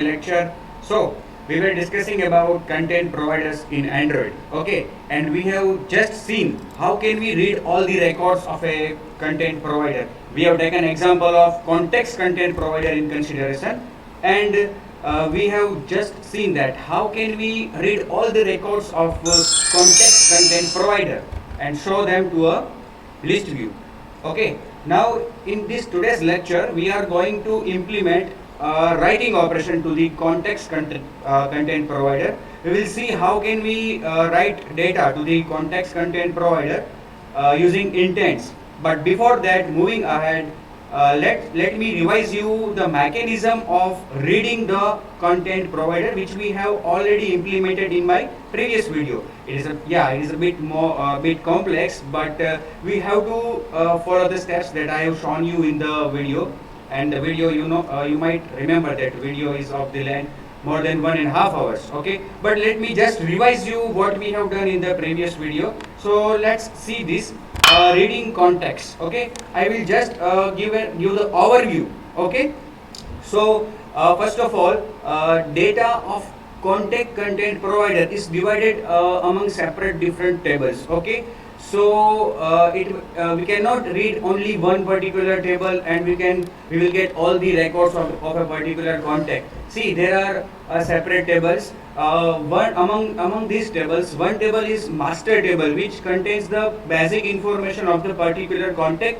lecture. So we were discussing about content providers in Android. Okay, and we have just seen how can we read all the records of a content provider. We have taken example of context content provider in consideration, and we have just seen that how can we read all the records of context content provider and show them to a list view. Okay, now in this today's lecture we are going to implement writing operation to the content provider. We will see how can we write data to the context content provider using intents. But before that, moving ahead, let me revise you the mechanism of reading the content provider, which we have already implemented in my previous video. It is a bit more bit complex, but we have to follow the steps that I have shown you in the video. And the video, you might remember that video is of the length more than 1.5 hours. Okay, but let me just revise you what we have done in the previous video. So let's see this reading context. Okay, I will just give the overview. Okay, so first of all, data of content provider is divided among separate different tables. Okay, so we cannot read only one particular table, and we will get all the records of a particular contact. See, there are separate tables. One among these tables, one table is master table, which contains the basic information of the particular contact,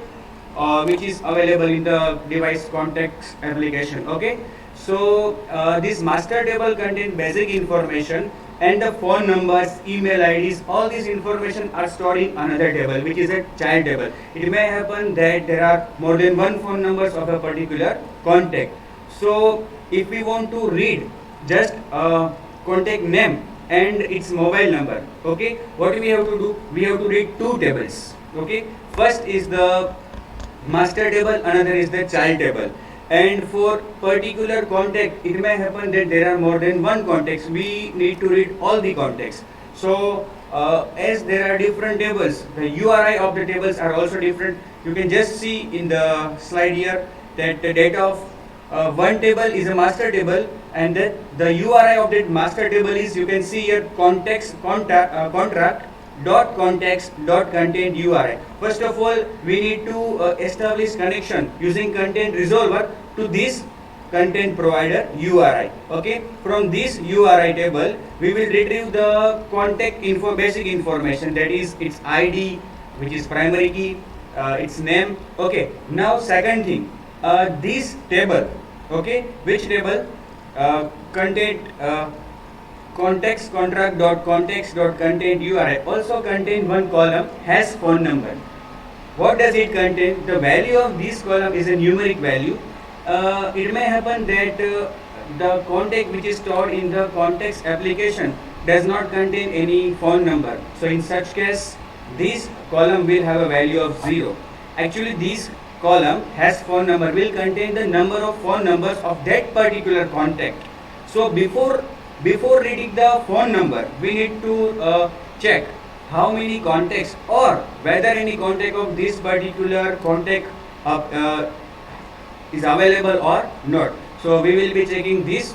which is available in the device context application. Okay, so this master table contains basic information, and the phone numbers, email IDs, all these information are stored in another table, which is a child table. It may happen that there are more than one phone numbers of a particular contact. So if we want to read just contact name and its mobile number, okay, what we have to do? We have to read two tables. Okay, first is the master table, another is the child table. And for particular contact, it may happen that there are more than one context. We need to read all the contexts. So as there are different tables, the URI of the tables are also different. You can just see in the slide here that the data of one table is a master table, and the URI of that master table is, you can see here, contract dot context dot content URI. First of all, we need to establish connection using content resolver to this content provider URI. Okay, from this URI table we will retrieve the contact basic information, that is its ID, which is primary key, its name. Okay, now second thing, this table, okay, which table content context context.content URI also contain one column has phone number. What does it contain? The value of this column is a numeric value. It may happen that the contact which is stored in the context application does not contain any phone number. So in such case, this column will have a value of 0. Actually, this column has phone number will contain the number of phone numbers of that particular contact. So before reading the phone number, we need to check how many contacts or whether any contact of this particular contact is available or not. So we will be checking this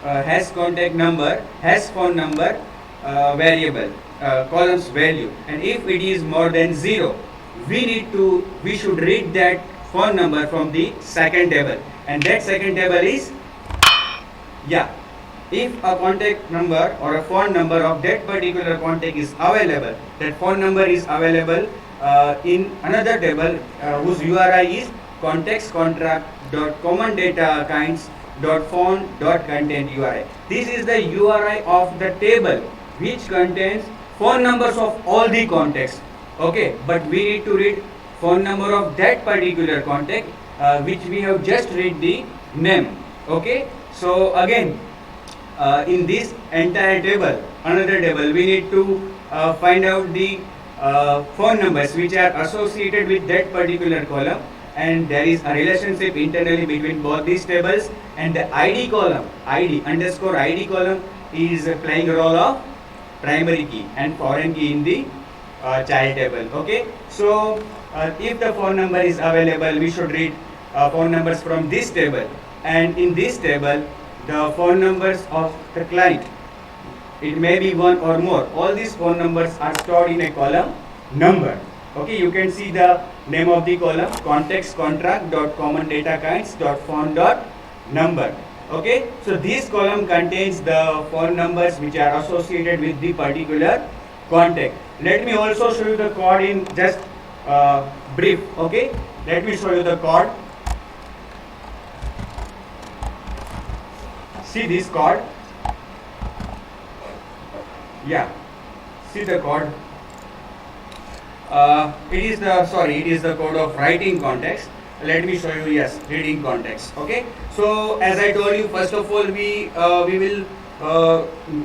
has contact number, has phone number variable, columns value, and if it is more than 0, we should read that phone number from the second table, and that second table is, yeah, if a contact number or a phone number of that particular contact is available, that phone number is available in another table whose URI is context contract dot common data kinds dot phone dot content URI. This is the URI of the table which contains phone numbers of all the contacts. Okay, but we need to read phone number of that particular contact which we have just read the name. Okay, so again, in this entire table, another table, we need to find out the phone numbers which are associated with that particular column, and there is a relationship internally between both these tables. And the ID column, ID underscore ID column, is playing a role of primary key and foreign key in the child table. Okay, so if the phone number is available, we should read phone numbers from this table, and in this table the phone numbers of the client. It may be one or more. All these phone numbers are stored in a column number. Okay, you can see the name of the column context contract dot common data kinds dot phone dot number. Okay, so this column contains the phone numbers which are associated with the particular contact. Let me also show you the code in just brief. Okay, let me show you the code. See this code. Yeah, see the code. It is the code of writing context. Let me show you. Yes, reading context. Okay, so as I told you, first of all we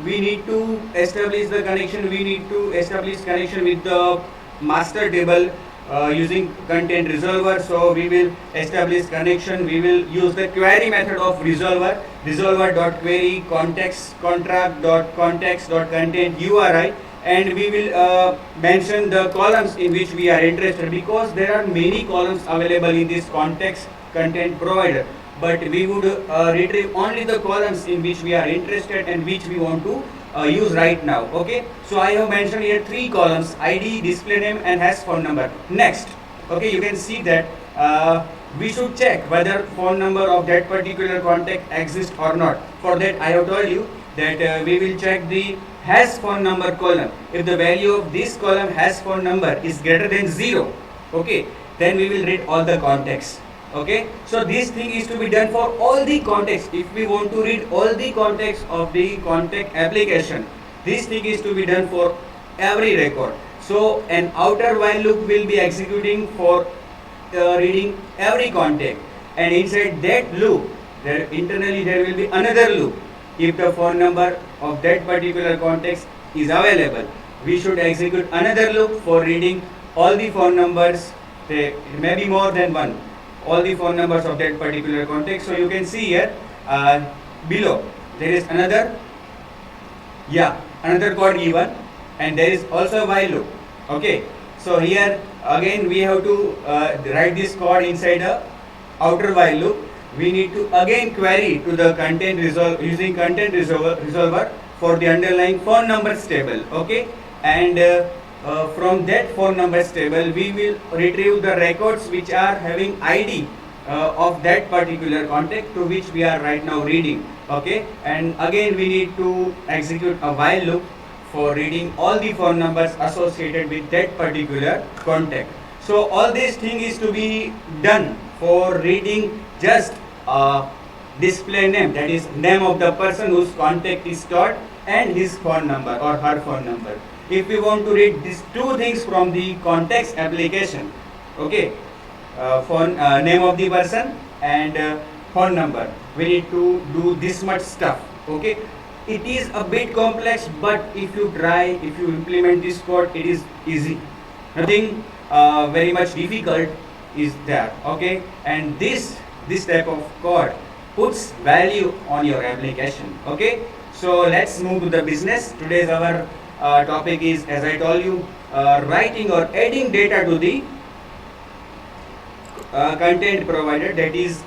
need to establish the connection. We need to establish connection with the master table using content resolver. So we will establish connection. We will use the query method of resolver. Resolver dot query context contract dot context dot content URI, and we will mention the columns in which we are interested, because there are many columns available in this context content provider, but we would retrieve only the columns in which we are interested and which we want to use right now. Okay, so I have mentioned here 3 columns: ID, display name, and hash phone number. Next, okay, you can see that we should check whether phone number of that particular contact exists or not. For that, I have told you that we will check the hash phone number column. If the value of this column hash phone number is greater than 0, okay, then we will read all the contacts. Okay, so this thing is to be done for all the contacts. If we want to read all the contacts of the contact application, this thing is to be done for every record. So an outer while loop will be executing for reading every contact, and inside that loop internally there will be another loop. If the phone number of that particular context is available, we should execute another loop for reading all the phone numbers. There may be more than one, all the phone numbers of that particular context. So you can see here below there is another code given, and there is also a while loop. Okay, so here again we have to write this code inside a outer while loop. We need to again query to the content resolve using content resolver for the underlying phone numbers table. Okay, and from that phone numbers table we will retrieve the records which are having ID of that particular contact to which we are right now reading. Okay, and again we need to execute a while loop for reading all the phone numbers associated with that particular contact. So all this thing is to be done for reading just display name, that is name of the person whose contact is stored, and his phone number or her phone number. If we want to read these 2 things from the context application, okay, phone name of the person and phone number, we need to do this much stuff. Okay, it is a bit complex, but if you implement this code, it is easy. Nothing very much difficult is there. Okay, and this type of code puts value on your application. Okay, so let's move to the business. Today's our topic is, as I told you, writing or adding data to the content provider, that is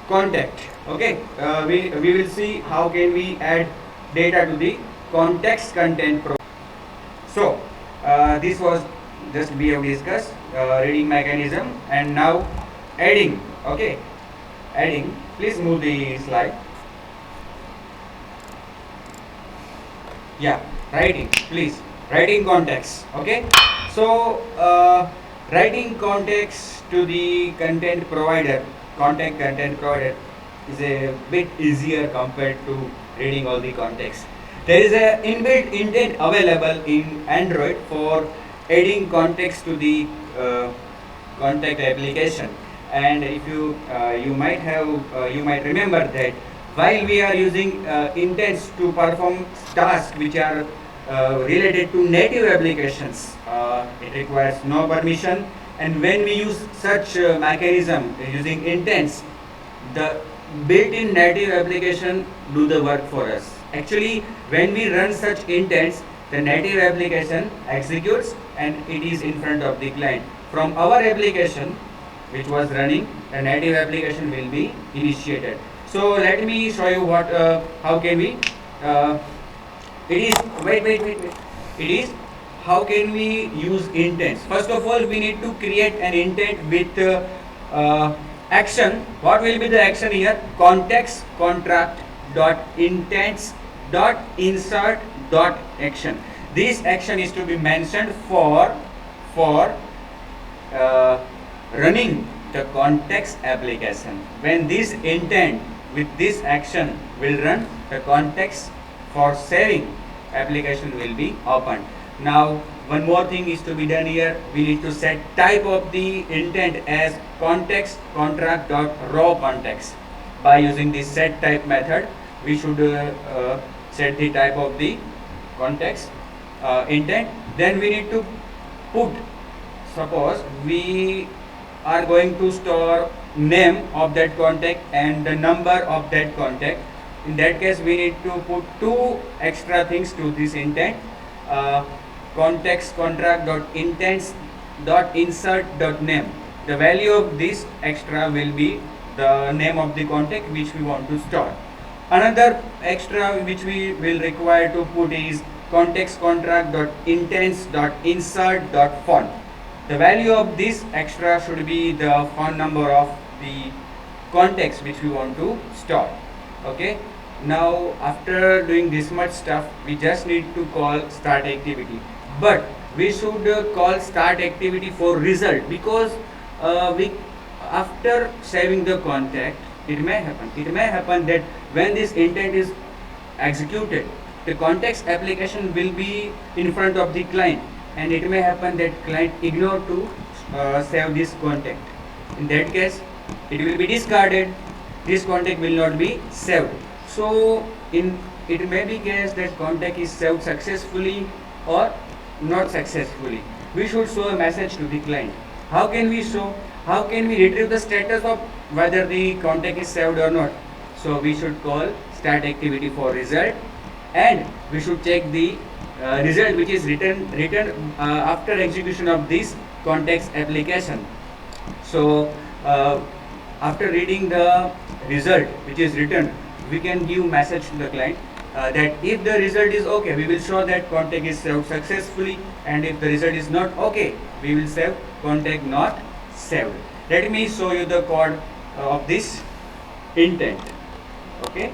contact. Okay, we will see how can we add data to the context content provider. So this was just we have discussed reading mechanism, and now adding. Okay, adding. Please move the slide. Yeah, writing. Please, writing context. Okay, so writing context to the content provider, contact content provider, is a bit easier compared to reading all the context. There is a inbuilt intent available in Android for adding context to the contact application. And if you you might remember that while we are using intents to perform tasks which are related to native applications, it requires no permission. And when we use such mechanism using intents, the built-in native application do the work for us. Actually, when we run such intents, the native application executes and it is in front of the client. From our application which was running, the native application will be initiated. So let me show you what how can we uh, it is wait. It is how can we use intents. First of all, we need to create an intent with action. What will be the action here? Context contract dot intents dot insert dot action. This action is to be mentioned for uh, running the context application. When this intent with this action will run, the context for saving application will be opened. Now one more thing is to be done here. We need to set type of the intent as context contract dot raw context. By using this set type method, we should set the type of the context intent. Then we need to put, suppose we are going to store name of that contact and the number of that contact. In that case, we need to put two extra things to this intent. Context contract dot intents dot insert dot name. The value of this extra will be the name of the contact which we want to store. Another extra which we will require to put is context contract dot intents dot insert dot font. The value of this extra should be the font number of the context which we want to store. Okay. Now after doing this much stuff, we just need to call start activity. But we should call start activity for result, because we after saving the contact, it may happen that when this intent is executed, the context application will be in front of the client, and it may happen that client ignore to save this contact. In that case, it will be discarded. This contact will not be saved. So it may be case that contact is saved successfully or not successfully. We should show a message to the client. How can we show? How can we retrieve the status of whether the contact is saved or not? So we should call start activity for result, and we should check the result which is written after execution of this context application. So after reading the result which is written, we can give message to the client that if the result is okay, we will show that contact is saved successfully, and if the result is not okay, we will save contact not saved. Let me show you the code of this intent. Okay,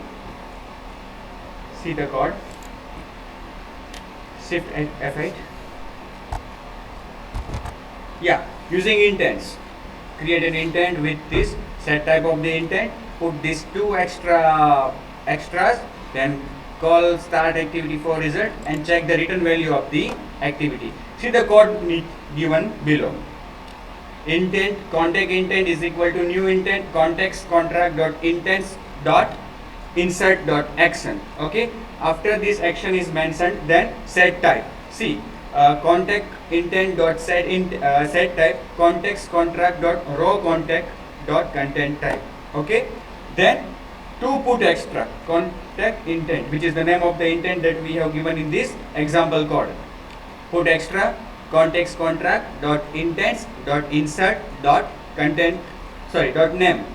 see the code. Shift F8. Yeah, using intents, create an intent with this set type of the intent, put these two extras, then call start activity for result and check the return value of the activity. See the code given below. Intent contact intent is equal to new intent context contract dot intents dot insert dot action. Okay, after this action is mentioned, then set type. See contact intent dot set type context contract dot raw contact dot content type. Okay, then to put extra contact intent, which is the name of the intent that we have given in this example code. Put extra context contract dot intents dot insert dot content dot name,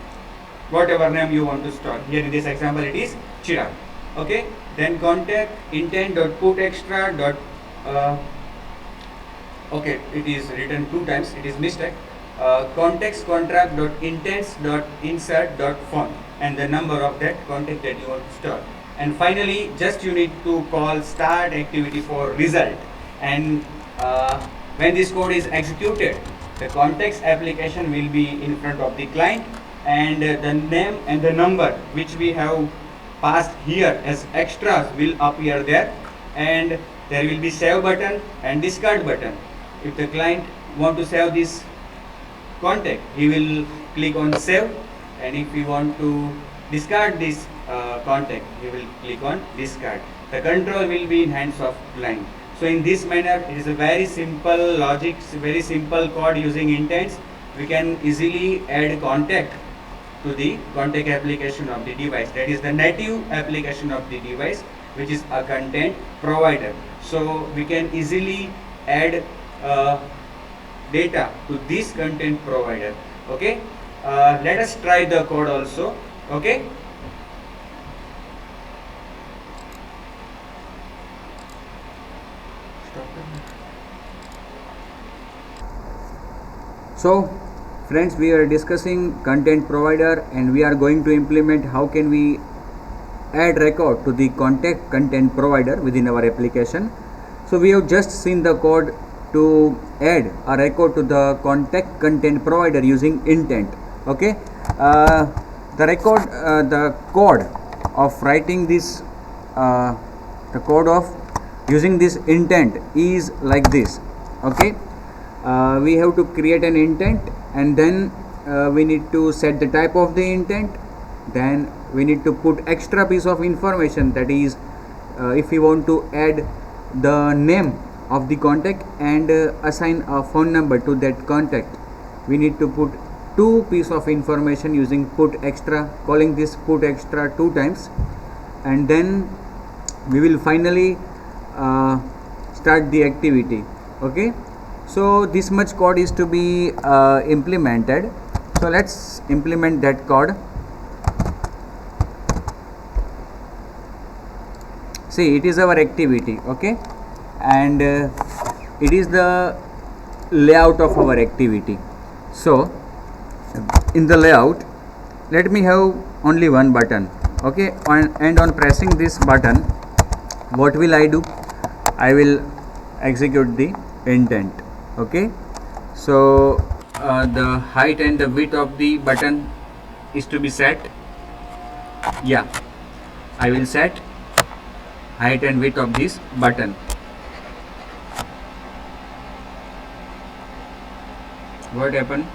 whatever name you want to store. Here in this example it is Chirag. Okay, then contact intent dot put extra dot okay, it is written two times, it is mistake. Context contract dot intents dot insert dot font, and the number of that contact that you want to store. And finally, just you need to call start activity for result, and when this code is executed, the context application will be in front of the client, and the name and the number which we have passed here as extras will appear there, and there will be save button and discard button. If the client want to save this contact, he will click on save, and if he want to discard this contact, he will click on discard. The control will be in hands of client. So in this manner, it is a very simple logic, very simple code using intents. We can easily add contact to the contact application of the device. That is the native application of the device, which is a content provider. So we can easily add data to this content provider. Okay, let us try the code also. Okay, So friends, we are discussing content provider and we are going to implement how can we add record to the contact content provider within our application. So we have just seen the code to add a record to the contact content provider using intent. Okay, the code of writing this, the code of using this intent is like this. Okay, we have to create an intent and then we need to set the type of the intent. Then we need to put extra piece of information, that is if we want to add the name of the contact and assign a phone number to that contact, we need to put two piece of information using put extra, calling this put extra two times, and then we will finally start the activity. Okay, so this much code is to be implemented. So let's implement that code. See, it is our activity. Okay, and it is the layout of our activity. So in the layout, let me have only one button. Okay, and on pressing this button, what will I do? I will execute the intent. Okay, so the height and the width of the button is to be set. Yeah, I will set height and width of this button. What happened?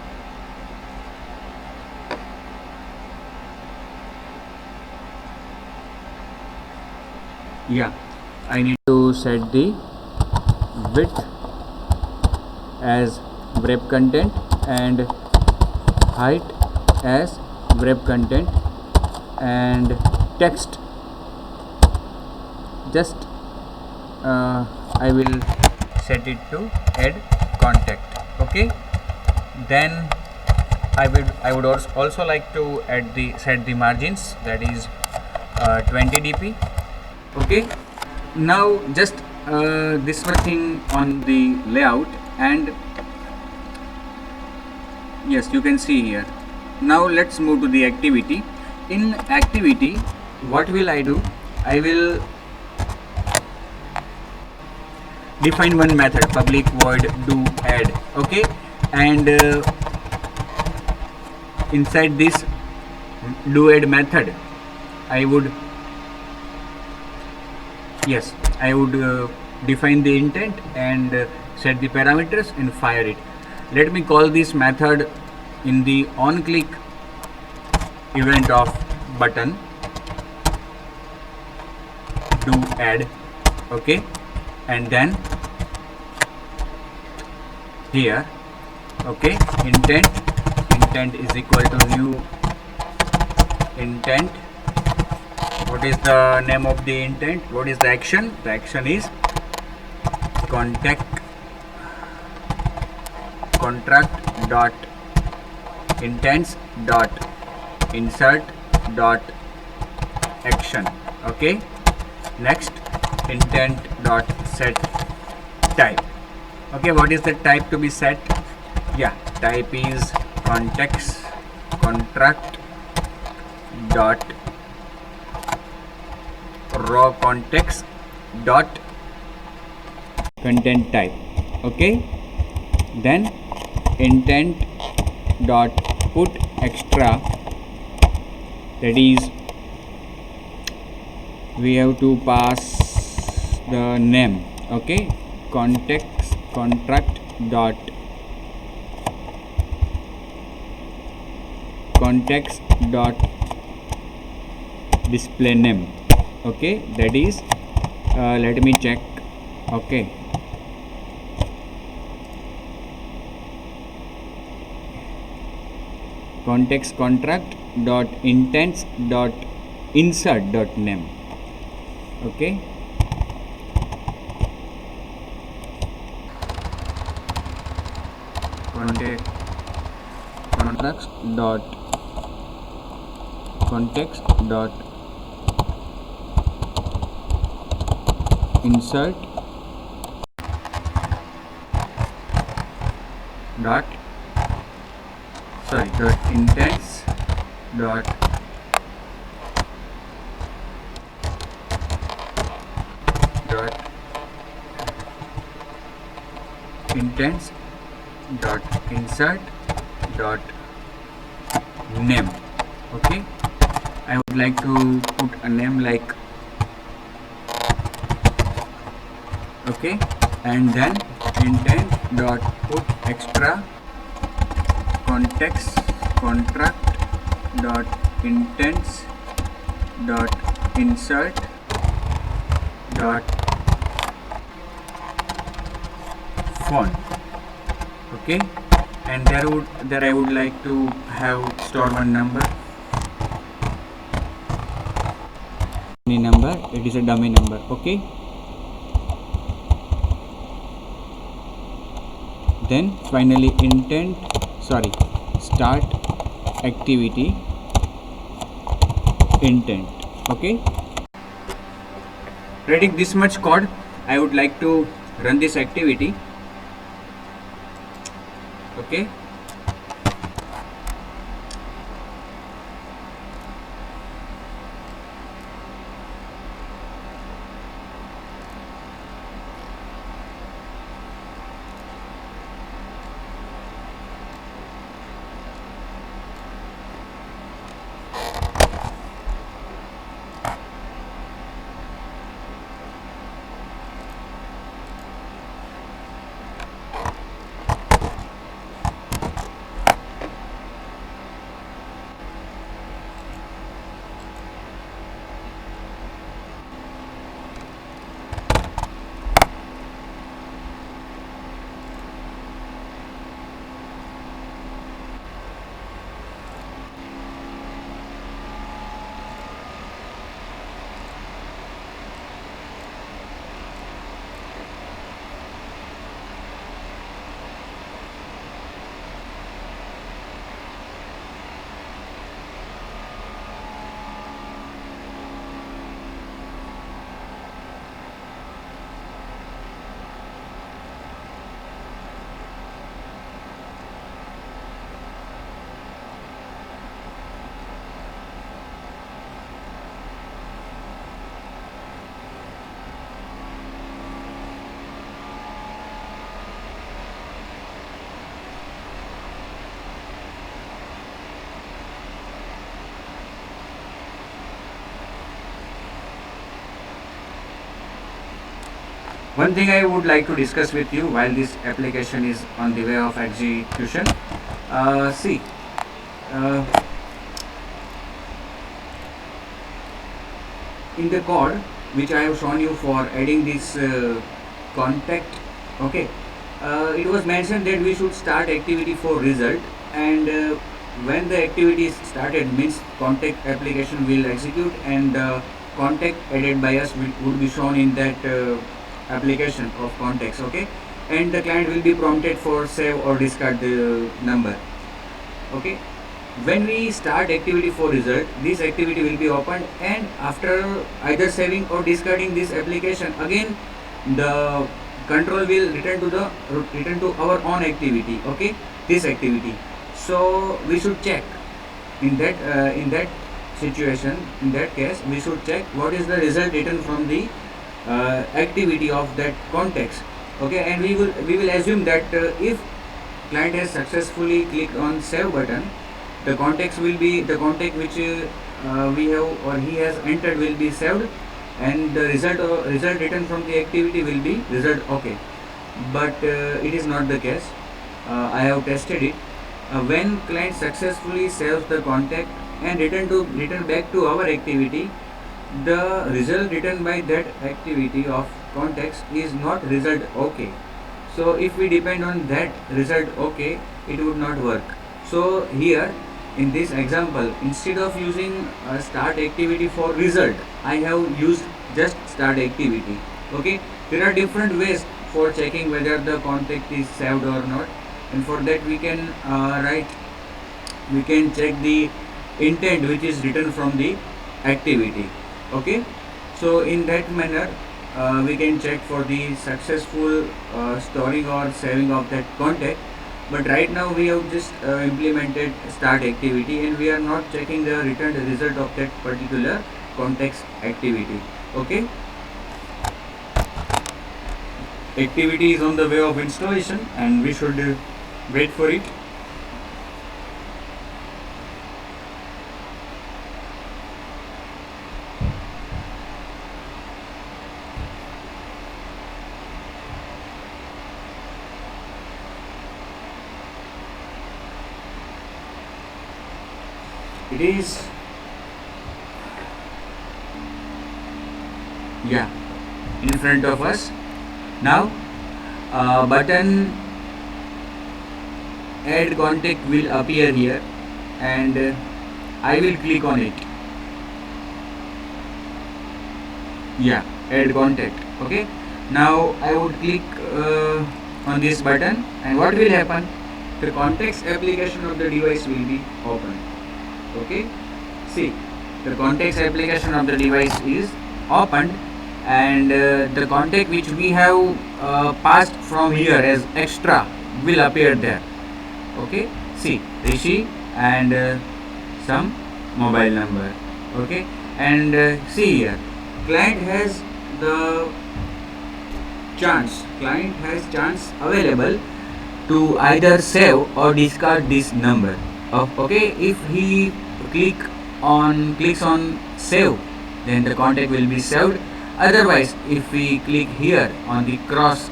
Yeah, I need to set the width as wrap content and height as wrap content and text. Just I will set it to add contact. Okay, then I would also like to set the margins, that is 20 dp. Okay, now just this one thing on the layout, and yes, you can see here. Now let's move to the activity. In activity, what will I do? I will define one method, public void do add. Okay, and inside this do add method, I would define the intent and set the parameters and fire it. Let me call this method in the on click event of button do add. Okay, and then here, okay, intent is equal to new intent. What is the name of the intent? What is the action? The action is contract dot intents dot insert dot action. Okay, next intent dot set type. Okay, what is the type to be set? Yeah, type is contract dot raw context dot content type. Okay, then intent dot put extra, that is we have to pass the name. Okay, contract dot context dot display name. Okay, that is let me check. Okay, context contract dot intents dot insert dot name. Okay, contracts dot context dot insert dot dot intents dot dot intents dot insert dot name. Okay, I would like to put a name like, okay, and then intent dot put extra context contract dot intents dot insert dot font. Okay, and there I would like to have store one number, any number, it is a dummy number. Okay, then finally start activity intent. Okay, reading this much code, I would like to run this activity. Okay, one thing I would like to discuss with you while this application is on the way of execution. See, in the code which I have shown you for adding this contact, okay, it was mentioned that we should start activity for result, and when the activity is started means contact application will execute, and contact added by us would be shown in that application of contacts. Okay, and the client will be prompted for save or discard the number. Okay, when we start activity for result, this activity will be opened, and after either saving or discarding this application, again the control will return to our own activity. Okay, this activity. So we should check in that situation, in that case we should check what is the result written from the activity of that context. Okay, and we will assume that if client has successfully clicked on save button, the context will be the contact which we have or he has entered will be saved, and the result written from the activity will be result. Okay, but it is not the case. I have tested it. When client successfully saves the contact and return back to our activity, the result written by that activity of context is not result okay. So if we depend on that result okay, it would not work. So here in this example, instead of using start activity for result, I have used just start activity. Okay, there are different ways for checking whether the contact is saved or not, and for that we can check the intent which is written from the activity. Okay, so in that manner we can check for the successful storing or saving of that contact. but right now we have just implemented start activity, and we are not checking the returned result of that particular context activity. Okay, activity is on the way of installation, and we should wait for it. It is, yeah, in front of us now. Button add contact will appear here, and I will click on it. Yeah, add contact. Okay, now I would click on this button, and what will happen? The context application of the device will be open. Okay, see, the context application of the device is opened, and the contact which we have passed from here as extra will appear there. Okay, see, Rishi and some mobile number. Okay, and see here, client has chance available to either save or discard this number. Okay, if he clicks on save, then the contact will be saved. Otherwise, if we click here on the cross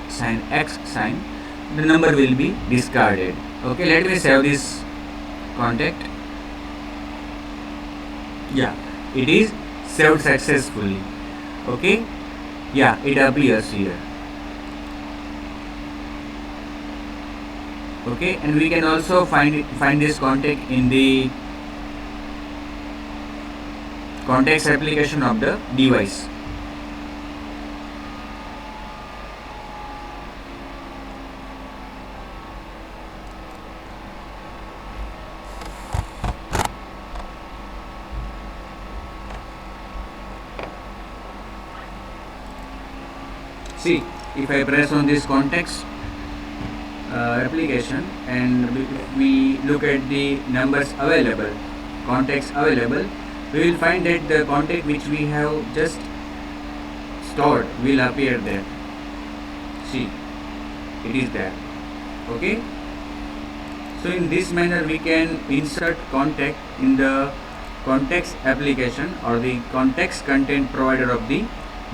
sign, X sign, the number will be discarded. Okay, let me save this contact. Yeah, it is saved successfully. Okay, yeah, it appears here. Okay, and we can also find this contact in the context application of the device. See, if I press on this context application, and we look at the numbers available, contacts available, we will find that the contact which we have just stored will appear there. See, it is there. Okay, so in this manner we can insert contact in the context application or the context content provider of the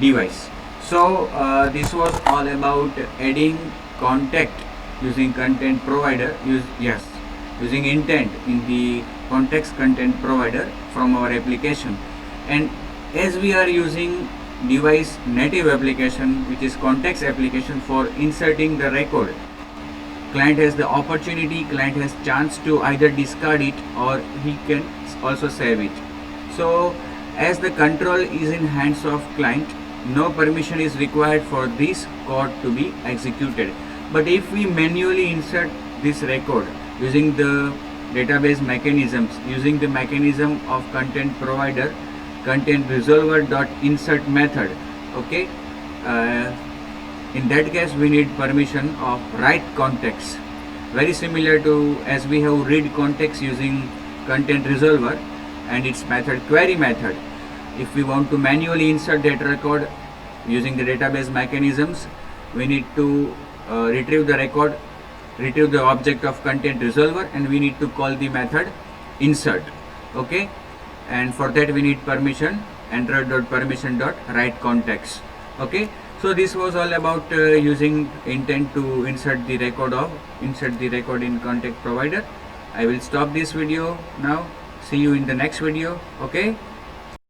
device. So this was all about adding contact using content provider, using intent in the context content provider from our application. And as we are using device native application, which is context application, for inserting the record, client has the opportunity, client has chance to either discard it or he can also save it. So as the control is in hands of client, no permission is required for this code to be executed. But if we manually insert this record using the database mechanisms, using the mechanism of content provider content resolver dot insert method, okay, in that case we need permission of write context, very similar to as we have read context using content resolver and its method query method. If we want to manually insert that record using the database mechanisms, we need to retrieve the record, retrieve the object of content resolver, and we need to call the method insert. Okay, and for that we need permission android.permission.write context. Okay, so this was all about using intent to insert the record in context provider. I will stop this video now. See you in the next video. Okay.